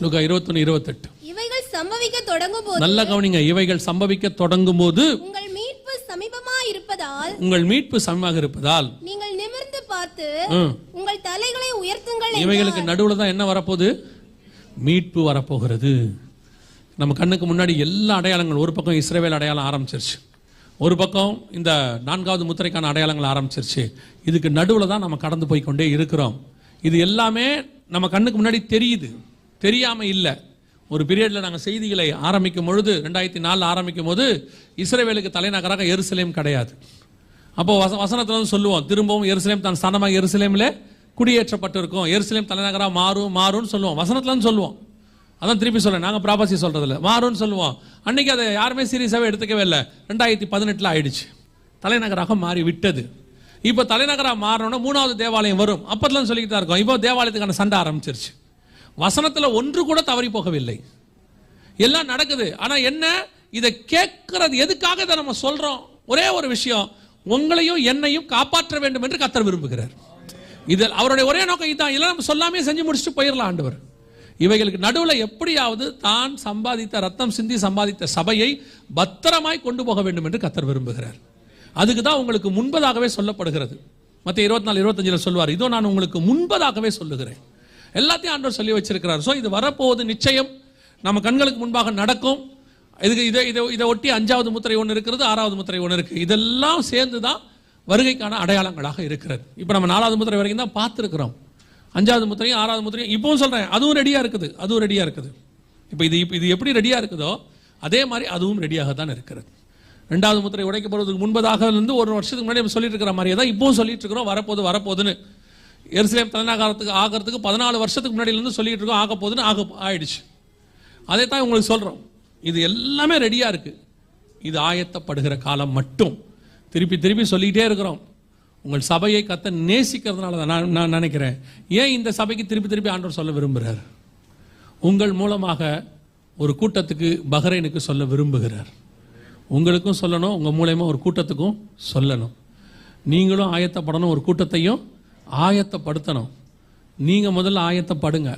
லூக்கா 21:28. இவைகள் சம்பவிக்க தொடங்கும் போது, நல்ல கவனிங்க, இவைகள் சம்பவிக்க தொடங்கும் போது உங்கள் மீட்பு சமீபமாக இருப்பதால், உங்கள் மீட்பு சமமாக இருப்பதால் நீங்கள் நிமிர்ந்து பார்த்து உங்கள் தலைகளை உயர்த்துங்கள். இவைகளுக்கு நடுவுல தான் என்ன வரப்போகுது? மீட்பு வரப்போகிறது. நம்ம கண்ணுக்கு முன்னாடி எல்லா அடையாளங்கள், ஒரு பக்கம் இஸ்ரவேல் அடையாளம் ஆரம்பிச்சிருச்சு, ஒரு பக்கம் இந்த 4வது முத்திரைக்கான அடையாளங்கள் ஆரம்பிச்சிருச்சு. இதுக்கு நடுவில் தான் நம்ம கடந்து போய் கொண்டே இருக்கிறோம். இது எல்லாமே நம்ம கண்ணுக்கு முன்னாடி தெரியுது, தெரியாமல் இல்லை. ஒரு பீரியடில் நாங்கள் செய்திகளை ஆரம்பிக்கும் பொழுது 2004 ஆரம்பிக்கும் போது இஸ்ரவேலுக்கு தலைநகராக எருசலேம் கிடையாது. அப்போது வசனத்தில் வந்து சொல்லுவோம், திரும்பவும் எருசலேம் தன் ஸ்தானமாக எருசலேமில் குடியேற்றப்பட்டிருக்கும், எருசலேம் தலைநகராக மாறும்னு சொல்லுவோம், வசனத்துலன்னு சொல்லுவோம். அதான் திருப்பி சொல்றேன், நாங்கள் ப்ராபசி சொல்றதில்ல, மாறும்னு சொல்லுவோம். அன்னைக்கு அதை யாருமே சீரியஸாகவே எடுத்துக்கவே இல்லை. 2018 ஆயிடுச்சு, தலைநகராக மாறி விட்டது. இப்போ தலைநகராக மாறணும்னா 3வது தேவாலயம் வரும், அப்போதெல்லாம் சொல்லிக்கிட்டு தான் இருக்கோம். இப்போ தேவாலயத்துக்கான சண்டை ஆரம்பிச்சிருச்சு. வசனத்தில் ஒன்று கூட தவறி போகவில்லை, எல்லாம் நடக்குது. ஆனால் என்ன, இதை கேட்கறது எதுக்காக இதை நம்ம சொல்றோம்? ஒரே ஒரு விஷயம், உங்களையும் என்னையும் காப்பாற்ற வேண்டும் என்று கர்த்தர் விரும்புகிறார். இதில் அவருடைய ஒரே நோக்கம் இதுதான். இல்லை நம்ம சொல்லாமே செஞ்சு முடிச்சுட்டு போயிடலாம் ஆண்டவர். இவைகளுக்கு நடுவில் எப்படியாவது தான் சம்பாதித்த, ரத்தம் சிந்தி சம்பாதித்த சபையை பத்திரமாய் கொண்டு போக வேண்டும் என்று கர்த்தர் விரும்புகிறார். அதுக்கு தான் உங்களுக்கு முன்பதாகவே சொல்லப்படுகிறது. மத்திய 24:25 சொல்வார், இதோ நான் உங்களுக்கு முன்பதாகவே சொல்லுகிறேன். எல்லாத்தையும் ஆண்டவர் சொல்லி வச்சிருக்கிறார். ஸோ இது வரப்போவது நிச்சயம், நம்ம கண்களுக்கு முன்பாக நடக்கும். இதுக்கு இதை ஒட்டி 5வது முத்திரை ஒன்று இருக்கிறது, 6வது முத்திரை ஒன்று இருக்கு. இதெல்லாம் சேர்ந்து தான் வருகைக்கான அடையாளங்களாக இருக்கிறது. இப்போ நம்ம 4வது முத்திரை வரைக்கும் தான் பார்த்துருக்கிறோம். 5வது முத்திரையும் 6வது முத்திரையும் இப்பவும் சொல்றேன், அதுவும் ரெடியா இருக்குது, அதுவும் ரெடியா இருக்குது. இப்போ இது எப்படி ரெடியா இருக்குதோ அதே மாதிரி அதுவும் ரெடியாக தான் இருக்கிறது. 2வது முத்திரை உடைக்கப்படுவதற்கு முன்பதாக இருந்து 1 வருஷத்துக்கு முன்னாடி சொல்லிட்டு இருக்கிற மாதிரியே தான் இப்பவும் சொல்லிட்டு இருக்கிறோம், வரப்போகுதுன்னு. எருசலேம் தலைநகரத்துக்கு ஆகிறதுக்கு 14 வருஷத்துக்கு முன்னாடியிலிருந்து சொல்லிட்டு இருக்கோம், ஆக போகுதுன்னு ஆயிடுச்சு. அதே தான் உங்களுக்கு சொல்றோம். இது எல்லாமே ரெடியா இருக்கு, இது ஆயத்தப்படுகிற காலம் மட்டும். திருப்பி சொல்லிக்கிட்டே இருக்கிறோம். உங்கள் சபையை கர்த்தர் நேசிக்கிறதுனால தான் நான் நினைக்கிறேன். ஏன் இந்த சபைக்கு திருப்பி ஆண்டவர் சொல்ல விரும்புகிறார்? உங்கள் மூலமாக ஒரு கூட்டத்துக்கு, பஹ்ரைனுக்கு சொல்ல விரும்புகிறார். உங்களுக்கும் சொல்லணும், உங்கள் மூலமா ஒரு கூட்டத்துக்கும் சொல்லணும். நீங்களும் ஆயத்தப்படணும், ஒரு கூட்டத்தையும் ஆயத்தப்படுத்தணும். நீங்கள் முதல்ல ஆயத்தப்படுங்க.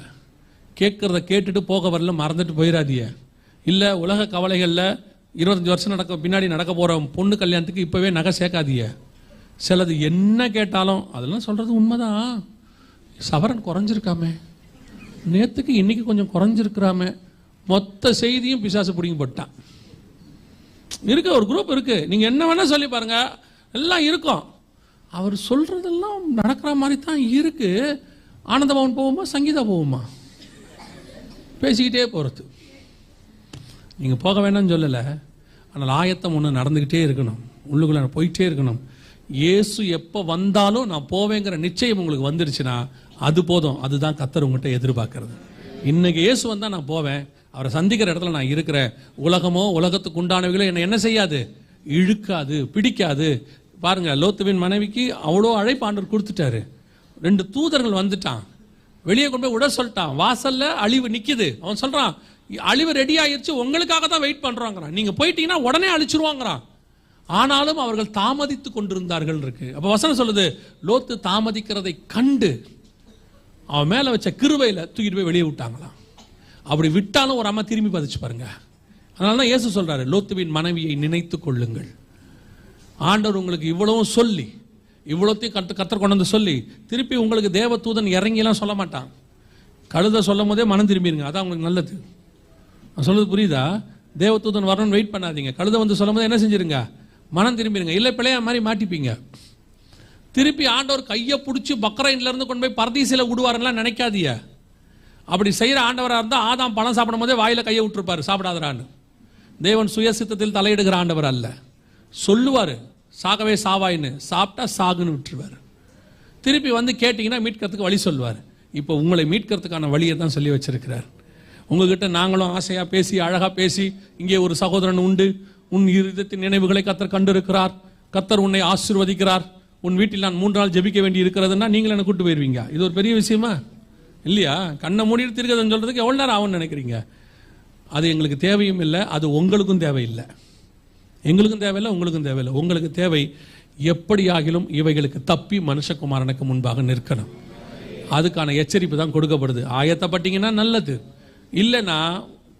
கேட்குறத கேட்டுட்டு போக வரல, மறந்துட்டு போயிடாதீங்க. இல்லை உலக கவலைகளில் 25 வருஷம் பின்னாடி நடக்க போகிற பொண்ணு கல்யாணத்துக்கு இப்போவே நகை சேர்க்காதீங்க. சிலது என்ன கேட்டாலும் அதெல்லாம் சொல்கிறது உண்மைதான், சவரன் குறைஞ்சிருக்காமே, நேற்றுக்கு இன்னைக்கு கொஞ்சம் குறைஞ்சிருக்கிறாமே, மொத்த செய்தியும் பிசாசு பிடிங்கி போட்டான். இருக்கு, ஒரு குரூப் இருக்கு, நீங்கள் என்ன வேணால் சொல்லி பாருங்க, எல்லாம் இருக்கும். அவர் சொல்கிறதெல்லாம் நடக்கிற மாதிரி தான் இருக்கு. ஆனந்த பவன் போவோமா, சங்கீதா போவோமா, பேசிக்கிட்டே போகிறது. நீங்கள் போக வேண்டாம்னு சொல்லலை, ஆனால் ஆயத்தம் ஒன்று நடந்துக்கிட்டே இருக்கணும், உள்ளுக்குள்ள போயிட்டே இருக்கணும். இயேசு எப்போ வந்தாலும் நான் போவேங்கிற நிச்சயம் உங்களுக்கு வந்துருச்சுன்னா அது போதும். அதுதான் கர்த்தர் உங்கள்கிட்ட எதிர்பார்க்கறது. இன்னைக்கு இயேசு வந்தால் நான் போவேன், அவரை சந்திக்கிற இடத்துல நான் இருக்கிறேன். உலகமோ உலகத்துக்கு உண்டானவைகளோ என்னை என்ன செய்யாது, இழுக்காது, பிடிக்காது. பாருங்க, லோத்துவின் மனைவிக்கு அவ்வளோ அழைப்பு ஆண்டவர் கொடுத்துட்டாரு. 2 தூதர்கள் வந்துட்டான், வெளியே கொண்டு போய் விட சொல்லிட்டான். வாசல்ல அழிவு நிக்குது. அவன் சொல்றான், அழிவு ரெடி ஆயிடுச்சு, உங்களுக்காக தான் வெயிட் பண்றாங்கிறான், நீங்க போயிட்டீங்கன்னா உடனே அழிச்சிருவாங்கிறான். ஆனாலும் அவர்கள் தாமதித்து கொண்டிருந்தார்கள் இருக்கு. அப்ப வசனம் சொல்லுது, லோத்து தாமதிக்கிறதை கண்டு அவன் மேல வச்ச கிருபையில தூக்கிட்டு போய் வெளியே விட்டாங்களாம். அப்படி விட்டாலும் ஒரு அம்மா திரும்பி பதிச்சு பாருங்க. அதனாலதான் இயேசு சொல்றாரு, லோத்துவின் மனைவியை நினைத்து கொள்ளுங்கள். ஆண்டவர் உங்களுக்கு இவ்வளவும் சொல்லி, இவ்வளோத்தையும் கர்த்தர் கொண்டு வந்து சொல்லி, திருப்பி உங்களுக்கு தேவ தூதன் இறங்கிலாம் சொல்ல மாட்டான். கழுத சொல்லும் போதே மனம் திரும்பிடுங்க, அதான் உங்களுக்கு நல்லது. நான் சொல்றது புரியுதா? தேவ தூதன் வரணும்னு வெயிட் பண்ணாதீங்க. கழுத வந்து சொல்லும் போது என்ன செஞ்சிருங்க, மனம் திரும்பிடுங்க. இல்லை பிள்ளையா மாதிரி மாட்டிப்பீங்க. திருப்பி ஆண்டவர் கையை பிடிச்சி பக்ரைன்ல இருந்து கொண்டு போய் பரதீசில விடுவாருலாம் நினைக்காதீங்க. அப்படி செய்யற ஆண்டவராக இருந்தால் ஆதாம் பழம் சாப்பிடும் போதே வாயில கையை விட்டுருப்பாரு, சாப்பிடாதரான்னு. தேவன் சுயசித்தத்தில் தலையிடுகிற ஆண்டவர் அல்ல. சொல்லுவாரு, சாகவே சாவாயின்னு, சாப்பிட்டா சாகுன்னு விட்டுருவார். திருப்பி வந்து கேட்டீங்கன்னா மீட்கிறதுக்கு வழி சொல்லுவார். இப்போ உங்களை மீட்கிறதுக்கான வழியை தான் சொல்லி வச்சிருக்கிறார். உங்ககிட்ட நாங்களும் ஆசையா பேசி, அழகா பேசி, இங்கே ஒரு சகோதரன் உண்டு, உன் இருதயத்தின் நினைவுகளை கர்த்தர் கண்டிருக்கிறார், கர்த்தர் உன்னை ஆசீர்வதிக்கிறார், உன் வீட்டில் நான் 3 நாள் ஜெபிக்க வேண்டி இருக்கிறதுன்னா நீங்கள் என்ன கூட்டு போயிருவீங்க? இது ஒரு பெரிய விஷயமா இல்லையா? கண்ணை மூடிட்டு திருக்கதன்னு சொல்றதுக்கு எவ்வளவு நேரம் ஆகும்னு நினைக்கிறீங்க? அது எங்களுக்கு தேவையும் இல்லை, அது உங்களுக்கும் தேவையில்லை. எங்களுக்கும் தேவையில்லை, உங்களுக்கும் தேவையில்லை. உங்களுக்கு தேவை எப்படியாகிலும் இவைகளுக்கு தப்பி மனுஷகுமாரனுக்கு முன்பாக நிற்கணும். அதுக்கான எச்சரிப்பு தான் கொடுக்கப்படுது. ஆயத்தப்பட்டீங்கன்னா நல்லது. இல்லைன்னா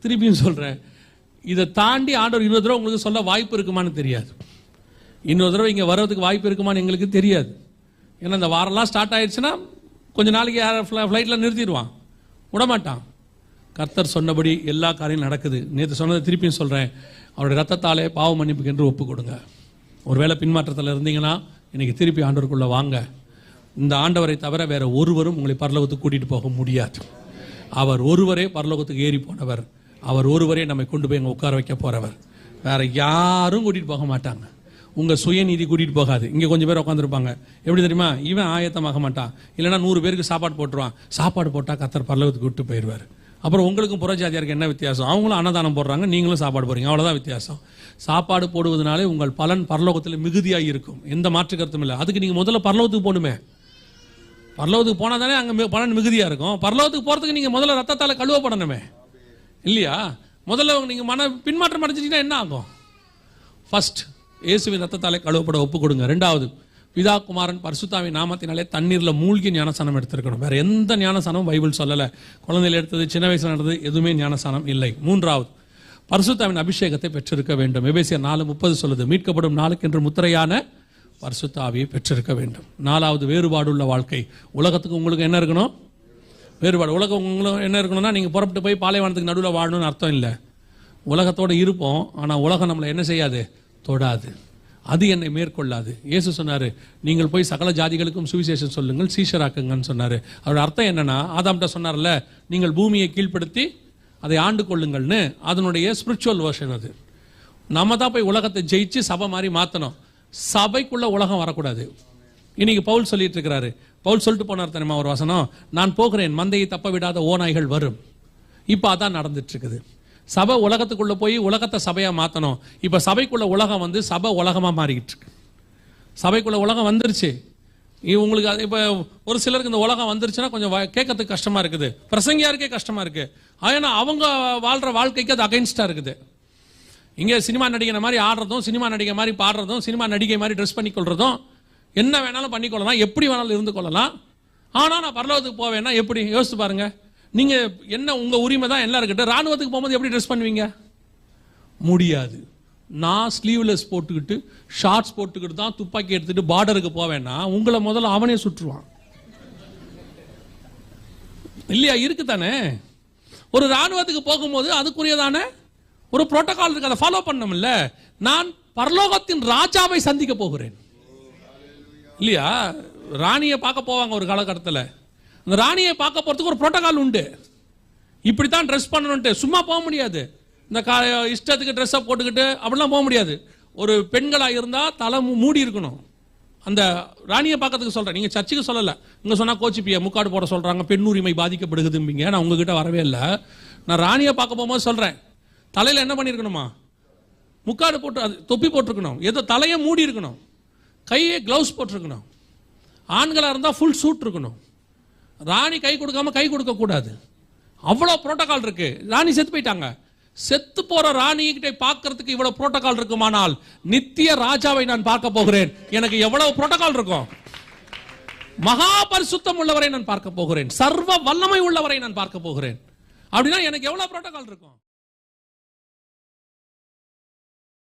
திருப்பியும் சொல்றேன், இதை தாண்டி ஆண்டவர் இன்னொரு தடவை உங்களுக்கு சொல்ல வாய்ப்பு இருக்குமான்னு தெரியாது. இன்னொரு தடவை இங்கே வர்றதுக்கு வாய்ப்பு இருக்குமான்னு எங்களுக்கு தெரியாது. ஏன்னா இந்த வாரம்லாம் ஸ்டார்ட் ஆயிடுச்சுன்னா கொஞ்ச நாளைக்கு ஃப்ளைட்டில் நிறுத்திடுவான், விடமாட்டான். கர்த்தர் சொன்னபடி எல்லா காரியம் நடக்குது. நேற்று சொன்னதை திருப்பியும் சொல்கிறேன், அவருடைய ரத்தத்தாலே பாவ மன்னிப்புக்கு என்று ஒப்பு கொடுங்க. ஒருவேளை பின்மாற்றத்தில் இருந்தீங்கன்னா இன்னைக்கு திருப்பி ஆண்டவருக்குள்ளே வாங்க. இந்த ஆண்டவரை தவிர வேற ஒருவரும் உங்களை பரலோகத்துக்கு கூட்டிகிட்டு போக முடியாது. அவர் ஒருவரே பரலோகத்துக்கு ஏறி போனவர். அவர் ஒருவரே நம்மை கொண்டு போய் அங்கே உட்கார வைக்க போறவர். வேற யாரும் கூட்டிகிட்டு போக மாட்டாங்க. உங்கள் சுயநீதி கூட்டிகிட்டு போகாது. இங்கே கொஞ்சம் பேர் உட்காந்துருப்பாங்க, எப்படி தெரியுமா, இவன் ஆயத்தமாக மாட்டான், இல்லைன்னா 100 பேருக்கு சாப்பாடு போட்டுருவான். சாப்பாடு போட்டால் கர்த்தர் பரலோகத்துக்கு விட்டு போயிடுவார். அப்புறம் உங்களுக்கும் புறஜாதியாருக்கு என்ன வித்தியாசம்? அவங்களும் அன்னதானம் போடுறாங்க, நீங்களும் சாப்பாடு போடுறீங்க, அவ்வளோதான் வித்தியாசம். சாப்பாடு போடுவதனாலே உங்கள் பலன் பரலோகத்தில் மிகுதியாக இருக்கும், எந்த மாற்று கருத்தும் இல்லை. அதுக்கு நீங்கள் முதல்ல பரலோகத்துக்கு போகணுமே. பரலோகத்துக்கு போனால் தானே அங்கே பலன் மிகுதியாக இருக்கும். பரலோகத்துக்கு போகிறதுக்கு நீங்கள் முதல்ல ரத்தத்தால் கழுவப்படணுமே, இல்லையா? முதல்ல நீங்கள் பின்மாற்றம் அடைஞ்சிட்டீங்கன்னா என்ன ஆகும்? ஃபர்ஸ்ட் இயேசுவின் ரத்தத்தாலே கழுவப்பட ஒப்பு கொடுங்க. 2வது, பிதா குமாரன் பரிசுத்தாவின் நாமத்தினாலே தண்ணீரில் மூழ்கி ஞானஸ்தானம் எடுத்திருக்கணும். வேற எந்த ஞானஸ்தானமும் பைபிள் சொல்லலை. குழந்தையில் எடுத்தது, சின்ன வயசில் நடந்தது எதுவுமே ஞானஸ்தானம் இல்லை. 3வது, பரிசுத்தாவின் அபிஷேகத்தை பெற்றிருக்க வேண்டும். எபேசியர் 4:30 சொல்லுது, மீட்கப்படும் நாளுக்கென்று முத்திரையான பரிசுத்தாவியை பெற்றிருக்க வேண்டும். 4வது, வேறுபாடுள்ள வாழ்க்கை. உலகத்துக்கு உங்களுக்கு என்ன இருக்கணும்? வேறுபாடு. உலகம் உங்களுக்கு என்ன இருக்கணும்னா, நீங்கள் புறப்பட்டு போய் பாலைவனத்துக்கு நடுவில் வாழணும்னு அர்த்தம் இல்லை. உலகத்தோடு இருப்போம், ஆனால் உலகம் நம்மளை என்ன செய்யாது? தொடாது. அது என்னை மேற்கொள்ளாது. இயேசு சொன்னார், நீங்கள் போய் சகல ஜாதிகளுக்கும் சுவிசேஷம் சொல்லுங்கள், சீஷராக்குங்கன்னு சொன்னார். அவரோட அர்த்தம் என்னன்னா, ஆதாம்கிட்ட சொன்னார்ல, நீங்கள் பூமியை கீழ்ப்படுத்தி அதை ஆண்டு கொள்ளுங்கள்னு. அதனுடைய ஸ்பிரிச்சுவல் வெர்ஷன் அது. நம்ம தான் போய் உலகத்தை ஜெயிச்சு சபை மாதிரி மாற்றணும். சபைக்குள்ள உலகம் வரக்கூடாது. இன்னைக்கு பவுல் சொல்லிட்டு இருக்கிறாரு. பவுல் சொல்லிட்டு போனார் தெரியுமா ஒரு வசனம், நான் போகிறேன், மந்தையை தப்ப விடாத ஓநாய்கள் வரும். இப்போ அதான் நடந்துட்டு இருக்குது. சபை உலகத்துக்குள்ள போய் உலகத்தை சபையா மாற்றணும். இப்போ சபைக்குள்ள உலகம் வந்து சபை உலகமாக மாறிக்கிட்டு இருக்கு. சபைக்குள்ள உலகம் வந்துருச்சு. உங்களுக்கு அது இப்போ ஒரு சிலருக்கு இந்த உலகம் வந்துருச்சுன்னா கொஞ்சம் கேட்கறதுக்கு கஷ்டமா இருக்குது, பிரசங்கியாருக்கே கஷ்டமா இருக்கு. ஏன்னா அவங்க வாழ்ற வாழ்க்கைக்கு அது அகைன்ஸ்டா இருக்குது. இங்கே சினிமா நடிகை மாதிரி ஆடுறதும், சினிமா நடிகை மாதிரி பாடுறதும், சினிமா நடிகை மாதிரி ட்ரெஸ் பண்ணிக்கொள்றதும், என்ன வேணாலும் பண்ணிக்கொள்ளலாம், எப்படி வேணாலும் இருந்து கொள்ளலாம். ஆனால் நான் பரலோகத்துக்கு போவேன்னா எப்படி? யோசிச்சு பாருங்க. நீங்க என்ன, உங்க உரிமை தான் எல்லாம் இருக்கட்டும். ராணுவத்துக்கு போகும்போது எப்படி ட்ரெஸ் பண்ணுவீங்க? முடியாது. நான் ஸ்லீவ்லெஸ் போட்டுக்கிட்டு ஷார்ட்ஸ் போட்டுக்கிட்டு தான் துப்பாக்கி எடுத்துட்டு பார்டருக்கு போவேன்னா உங்களை முதல்ல அவனே சுற்றுவான், இல்லையா? இருக்குதானே. ஒரு ராணுவத்துக்கு போகும்போது அதுக்குரியதான ஒரு புரோட்டோகால் இருக்கு, அதை ஃபாலோ பண்ணணும்ல. நான் பரலோகத்தின் ராஜாவை சந்திக்க போகிறேன், இல்லையா? ராணியை பார்க்க போவாங்க ஒரு காலகட்டத்தில். அந்த ராணியை பார்க்க போறதுக்கு ஒரு புரோட்டோகால் உண்டு. இப்படித்தான் ட்ரெஸ் பண்ணணும்ட்டு சும்மா போக முடியாது. இந்த இஷ்டத்துக்கு ட்ரெஸ்ஸை போட்டுக்கிட்டு அப்படிலாம் போக முடியாது. ஒரு பெண்களாக இருந்தால் தலை மூடி இருக்கணும். அந்த ராணியை பார்க்கறதுக்கு சொல்கிறேன், நீங்கள் சர்ச்சுக்கு சொல்லலை. இங்கே சொன்னால் கோச்சிப்பியா, முக்காடு போட சொல்கிறாங்க, பெண் உரிமை பாதிக்கப்படுகுதும்பிங்க. நான் உங்ககிட்ட வரவே இல்லை. நான் ராணியை பார்க்க போகும்போது சொல்கிறேன், தலையில் என்ன பண்ணியிருக்கணுமா? முக்காடு போட்டு, அது தொப்பி போட்டிருக்கணும், ஏதோ தலையை மூடி இருக்கணும், கையை கிளவுஸ் போட்டிருக்கணும். ஆண்களாக இருந்தால் ஃபுல் சூட் இருக்கணும். ராணி கை கொடுக்காம கை கொடுக்க கூடாது. அவ்வளோ புரோட்டோகால் இருக்கு. ராணி செத்து போயிட்டாங்க. செத்து போற ராணிகிட்ட பார்க்கறதுக்கு இவ்வளவு புரோட்டோகால் இருக்குமானால் நித்திய ராஜாவை நான் பார்க்க போகிறேன். எனக்கு எவ்வளவு புரோட்டோகால் இருக்கும்? மகா பரிசுத்தம் உள்ளவரை நான் பார்க்க போகிறேன், சர்வ வல்லமை உள்ளவரை நான் பார்க்க போகிறேன். அப்படின்னா எனக்கு எவ்வளவு புரோட்டோகால் இருக்கும்?